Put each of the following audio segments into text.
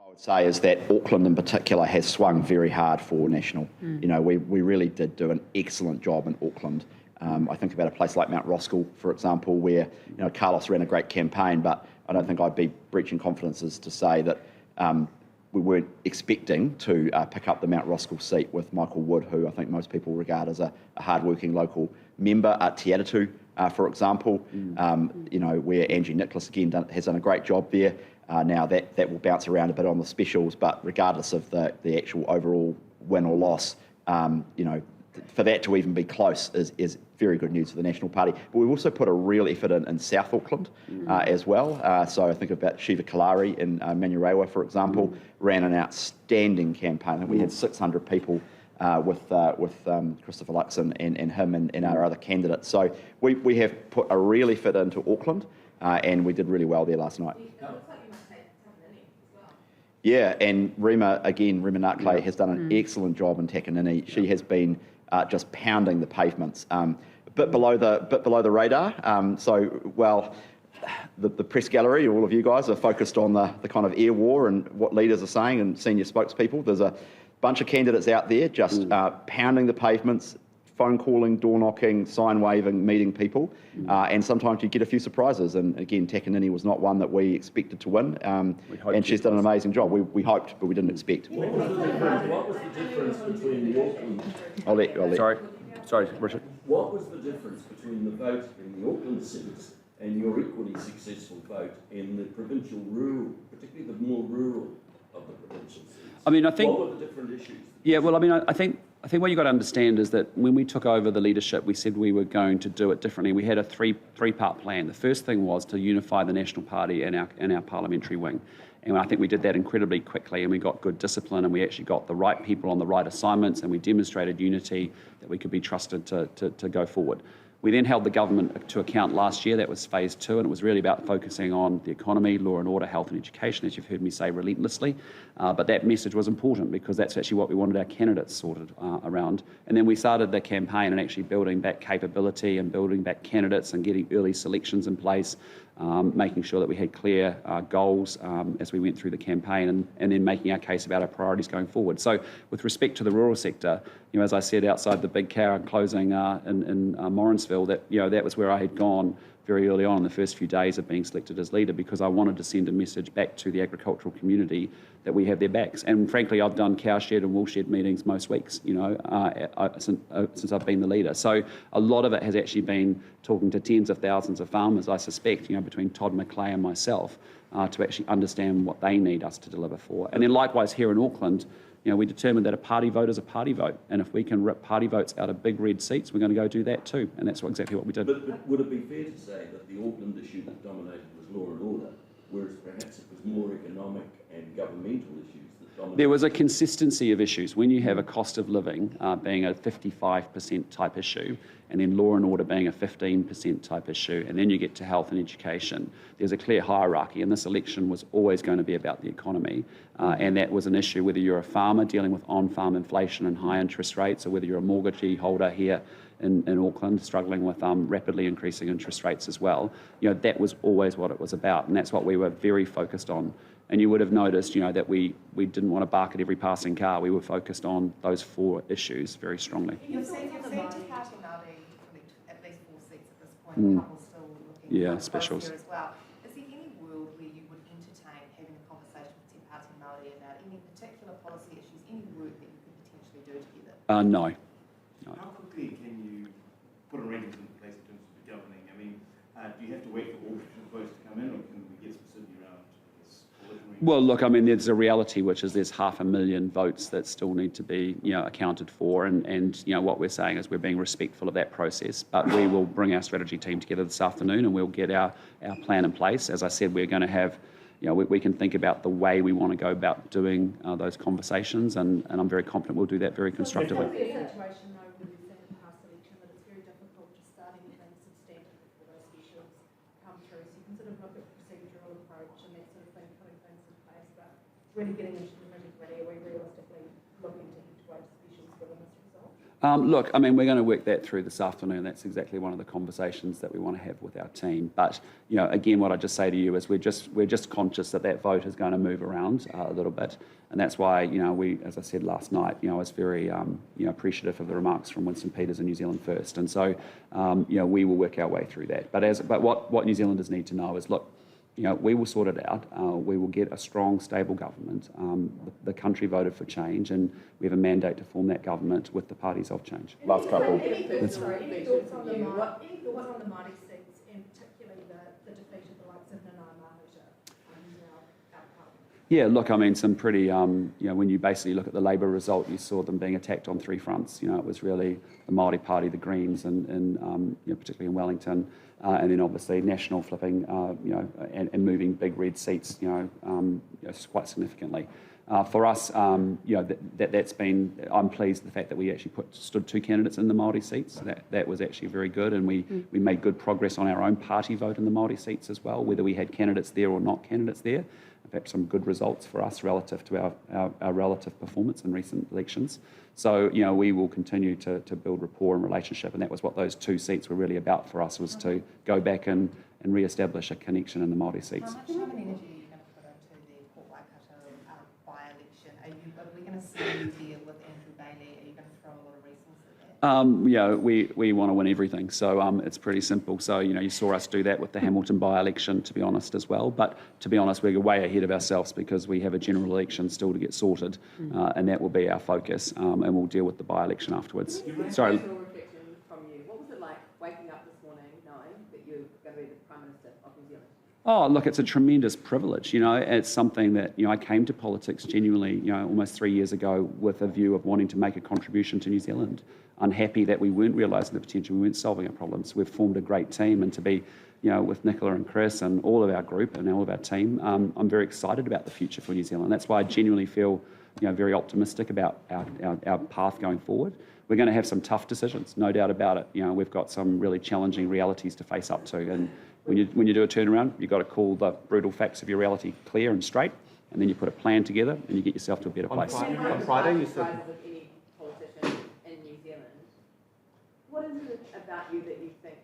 I would say is that Auckland in particular has swung very hard for National. You know, we really did do an excellent job in Auckland. I think about a place like Mount Roskill, for example, where Carlos ran a great campaign, but I don't think I'd be breaching confidences to say that we weren't expecting to pick up the Mount Roskill seat with Michael Wood, who I think most people regard as a hard-working local member. Te Atatu, for example, where Angie Nicholas again has done a great job there. Now that will bounce around a bit on the specials, but regardless of the actual overall win or loss, for that to even be close is very good news for the National Party. But we've also put a real effort in South Auckland as well. So I think about Shiva Kalari in Manurewa, for example, ran an outstanding campaign. We had 600 people with Christopher Luxon and him and our other candidates. So we have put a real effort into Auckland, and we did really well there last night. Yeah, and Rima Nakle has done an excellent job in Takanini. She has been just pounding the pavements, a bit below the radar. The press gallery, all of you guys are focused on the kind of air war and what leaders are saying and senior spokespeople. There's a bunch of candidates out there just pounding the pavements, phone calling, door knocking, sign waving, meeting people, and sometimes you get a few surprises. And again, Takanini was not one that we expected to win, and she's done an amazing job. We hoped, but we didn't expect. What was the difference between the Auckland? I'll let. Sorry, Richard. What was the difference between the vote in the Auckland seats and your equally successful vote in the provincial rural, particularly the more rural of the provincial seats? I mean, I think. What were the different issues? Yeah, well, I mean, I think what you've got to understand is that when we took over the leadership, we said we were going to do it differently. We had a three-part plan. The first thing was to unify the National Party and our parliamentary wing. And I think we did that incredibly quickly, and we got good discipline, and we actually got the right people on the right assignments, and we demonstrated unity that we could be trusted to go forward. We then held the government to account last year. That was phase 2, and it was really about focusing on the economy, law and order, health and education, as you've heard me say relentlessly. But that message was important because that's actually what we wanted our candidates sorted around. And then we started the campaign and actually building back capability and building back candidates and getting early selections in place, making sure that we had clear goals as we went through the campaign, and then making our case about our priorities going forward. So with respect to the rural sector, as I said outside the big car closing in Morrinsville, that was where I had gone very early on in the first few days of being selected as leader, because I wanted to send a message back to the agricultural community that we have their backs. And frankly, I've done cowshed and woolshed meetings most weeks, since I've been the leader. So a lot of it has actually been talking to tens of thousands of farmers, I suspect, between Todd McClay and myself, to actually understand what they need us to deliver for. And then likewise here in Auckland, we determined that a party vote is a party vote, and if we can rip party votes out of big red seats, we're going to go do that too, and that's exactly what we did. But would it be fair to say that the Auckland issue that dominated was law and order, whereas perhaps it was more economic and governmental issues that dominated? There was a consistency of issues. When you have a cost of living being a 55% type issue, and then law and order being a 15% type issue, and then you get to health and education, there's a clear hierarchy, and this election was always going to be about the economy, and that was an issue whether you're a farmer dealing with on-farm inflation and high interest rates, or whether you're a mortgagee holder here in Auckland struggling with rapidly increasing interest rates as well. That was always what it was about, and that's what we were very focused on. And you would have noticed, that we didn't want to bark at every passing car. We were focused on those 4 issues very strongly. You've seen Te Party Māori collect at least 4 seats at this point. A couple still looking for specials here as well. Is there any world where you would entertain having a conversation with Te Party Māori about any particular policy issues, any work that you could potentially do together? No. How quickly can you put arrangements in place in terms of the governing? I mean, do you have to wait for all votes to come in, or can we get some certainty around this? Well, look, I mean, there's a reality, which is there's 500,000 votes that still need to be, accounted for, and what we're saying is we're being respectful of that process. But we will bring our strategy team together this afternoon, and we'll get our plan in place. As I said, we're going to have, we can think about the way we want to go about doing those conversations, and I'm very confident we'll do that very constructively. It's a situation, though, where we've seen in the past election that it's very difficult to start anything substantive before those issues come through. So you can sort of look at procedural approach and that sort of thing, putting things in place, but really getting into the nitty-gritty. Are we realistically looking to head towards specials within this result? Look, I mean, we're going to work that through this afternoon. That's exactly one of the conversations that we want to have with our team. But, again, what I just say to you is we're just conscious that vote is going to move around a little bit. And that's why, we, as I said last night, I was very, appreciative of the remarks from Winston Peters and New Zealand First. And so, we will work our way through that. But what New Zealanders need to know is, look, we will sort it out. We will get a strong, stable government. The country voted for change, and we have a mandate to form that government with the parties of change. Last couple. Any thoughts on the Māori seats, and particularly the defeat of the likes of Nanaia Yeah, look, I mean, some pretty, when you basically look at the Labour result, you saw them being attacked on three fronts. It was really the Māori Party, the Greens, and particularly in Wellington, and then obviously National flipping, and moving big red seats, quite significantly. For us, that's been. I'm pleased with the fact that we actually stood two candidates in the Māori seats. That was actually very good, and we made good progress on our own party vote in the Māori seats as well, whether we had candidates there or not candidates there. In fact, some good results for us relative to our relative performance in recent elections. So, we will continue to build rapport and relationship, and that was what those two seats were really about for us, was to go back and re-establish a connection in the Māori seats. How much time and energy are you going to put into the Port Waikato by-election? Are we going to see you deal with Andrew Bailey? Are you going to throw a lot of resources at that? We want to win everything, so it's pretty simple. So, you saw us do that with the Hamilton by-election, to be honest, as well. But to be honest, we're way ahead of ourselves because we have a general election still to get sorted, and that will be our focus, and we'll deal with the by-election afterwards. Sorry. Personal reflection from you. What was it like waking up this morning knowing that you're going to be the Prime Minister of New Zealand? Oh, look, it's a tremendous privilege. It's something that, I came to politics genuinely, almost 3 years ago with a view of wanting to make a contribution to New Zealand. Unhappy that we weren't realising the potential, we weren't solving our problems. We've formed a great team, and to be, with Nicola and Chris and all of our group and all of our team, I'm very excited about the future for New Zealand. That's why I genuinely feel, very optimistic about our path going forward. We're going to have some tough decisions, no doubt about it. We've got some really challenging realities to face up to, and when you do a turnaround, you've got to call the brutal facts of your reality clear and straight, and then you put a plan together and you get yourself to a better place. On Friday, you said of any politician in New Zealand. What is it about you that you think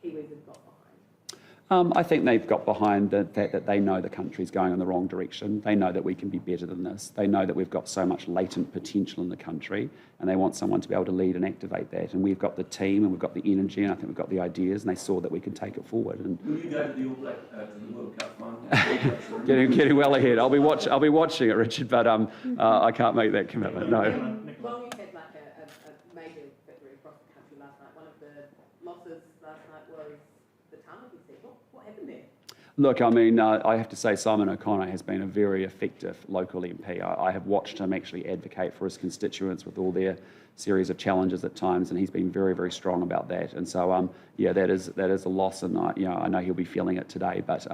Kiwis have got behind? I think they've got behind the fact that they know the country's going in the wrong direction. They know that we can be better than this. They know that we've got so much latent potential in the country, and they want someone to be able to lead and activate that. And we've got the team, and we've got the energy, and I think we've got the ideas, and they saw that we could take it forward. And Will you go to the All Black to the World Cup final? getting well ahead. I'll be watching it, Richard, but I can't make that commitment. No. Well, you had like a major victory across the country last night. One of the losses last night was the Tamaki seat. What happened there? Look, I mean, I have to say Simon O'Connor has been a very effective local MP. I have watched him actually advocate for his constituents with all their series of challenges at times, and he's been very, very strong about that. And so, that is a loss, and I know he'll be feeling it today. But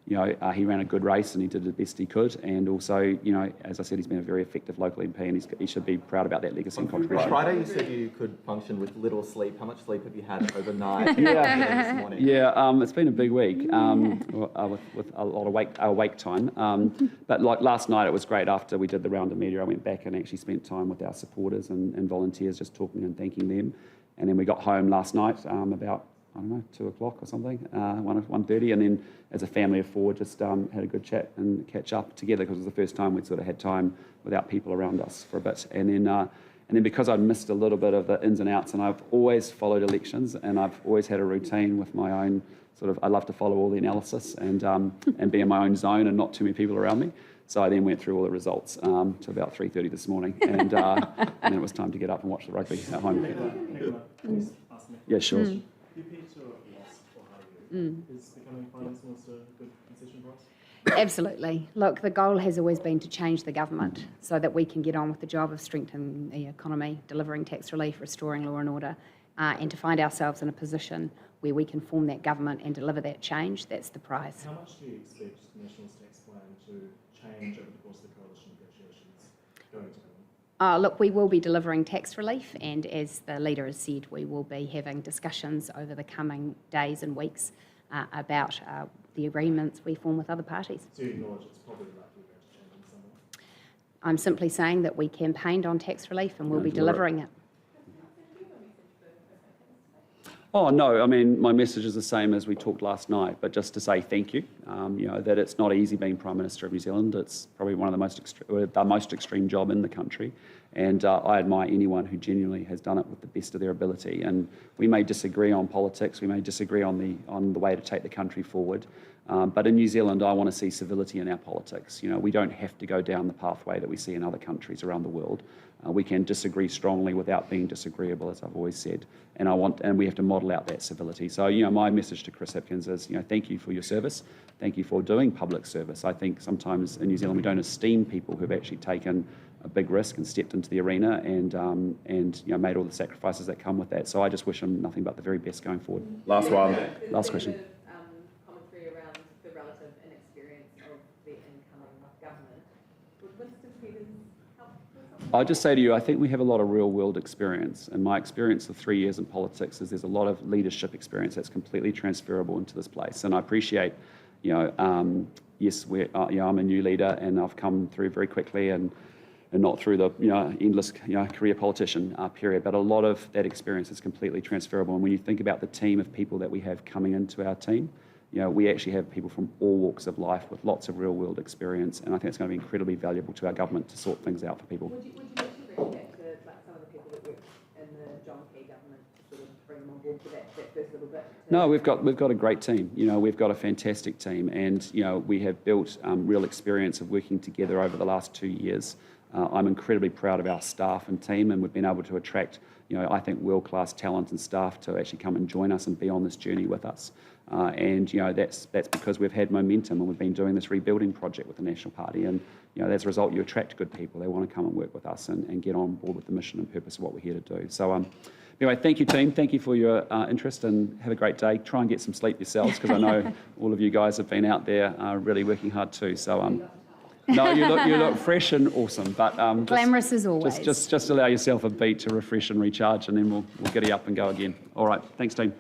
he ran a good race and he did the best he could. And also, as I said, he's been a very effective local MP, and he should be proud about that legacy and contribution. On Friday, you said you could function with little sleep. How much sleep have you had overnight? This morning? Yeah, it's been a big week with a lot of awake time. But like last night, it was great. After we did the round of media, I went back and actually spent time with our supporters and volunteers, just talking and thanking them. And then we got home last night about, 2 o'clock or something, 1:30, and then as a family of four just had a good chat and catch up together, because it was the first time we'd sort of had time without people around us for a bit. And then because I'd missed a little bit of the ins and outs, and I've always followed elections, and I've always had a routine with my own I love to follow all the analysis and be in my own zone and not too many people around me. So I then went through all the results to about 3:30 this morning, and then it was time to get up and watch the rugby at home. Nicola, please ask me. Yeah, sure. You paid to a loss for Harry. Is becoming finance minister a good decision for us? Absolutely. Look, the goal has always been to change the government so that we can get on with the job of strengthening the economy, delivering tax relief, restoring law and order, and to find ourselves in a position where we can form that government and deliver that change. That's the prize. How much do you expect the National Tax Plan to change over the course of the coalition negotiations going to government? Look, we will be delivering tax relief, and as the leader has said, we will be having discussions over the coming days and weeks about the agreements we form with other parties. So you acknowledge it's probably likely going to change in some way? I'm simply saying that we campaigned on tax relief and we'll be delivering it. Oh, no, I mean, my message is the same as we talked last night, but just to say thank you, that it's not easy being Prime Minister of New Zealand. It's probably one of the most extreme job in the country, and I admire anyone who genuinely has done it with the best of their ability. And we may disagree on politics, we may disagree on the way to take the country forward, but in New Zealand, I want to see civility in our politics. We don't have to go down the pathway that we see in other countries around the world. We can disagree strongly without being disagreeable, as I've always said, and we have to model out that civility. So, my message to Chris Hipkins is, thank you for your service, thank you for doing public service. I think sometimes in New Zealand we don't esteem people who've actually taken a big risk and stepped into the arena and made all the sacrifices that come with that. So I just wish him nothing but the very best going forward. Last one. Last question. Commentary around the relative inexperience of the incoming government. Would Winston Peters help with something? I'll just say to you, I think we have a lot of real-world experience, and my experience of 3 years in politics is there's a lot of leadership experience that's completely transferable into this place. And I appreciate, yes, I'm a new leader, and I've come through very quickly, and not through the endless career politician period, but a lot of that experience is completely transferable. And when you think about the team of people that we have coming into our team, we actually have people from all walks of life with lots of real-world experience, and I think it's going to be incredibly valuable to our government to sort things out for people. Would you mention back to some of the people that worked in the John Key government to sort of bring them on board for that first little bit? No, we've got a great team. We've got a fantastic team, and we have built real experience of working together over the last 2 years. I'm incredibly proud of our staff and team, and we've been able to attract, I think, world-class talent and staff to actually come and join us and be on this journey with us. That's because we've had momentum, and we've been doing this rebuilding project with the National Party. And as a result, you attract good people. They want to come and work with us and get on board with the mission and purpose of what we're here to do. So anyway, thank you, team. Thank you for your interest, and have a great day. Try and get some sleep yourselves, because I know all of you guys have been out there really working hard too. So. No, you look fresh and awesome, but Glamorous as always. Just allow yourself a beat to refresh and recharge, and then we'll get you up and go again. All right, thanks, team.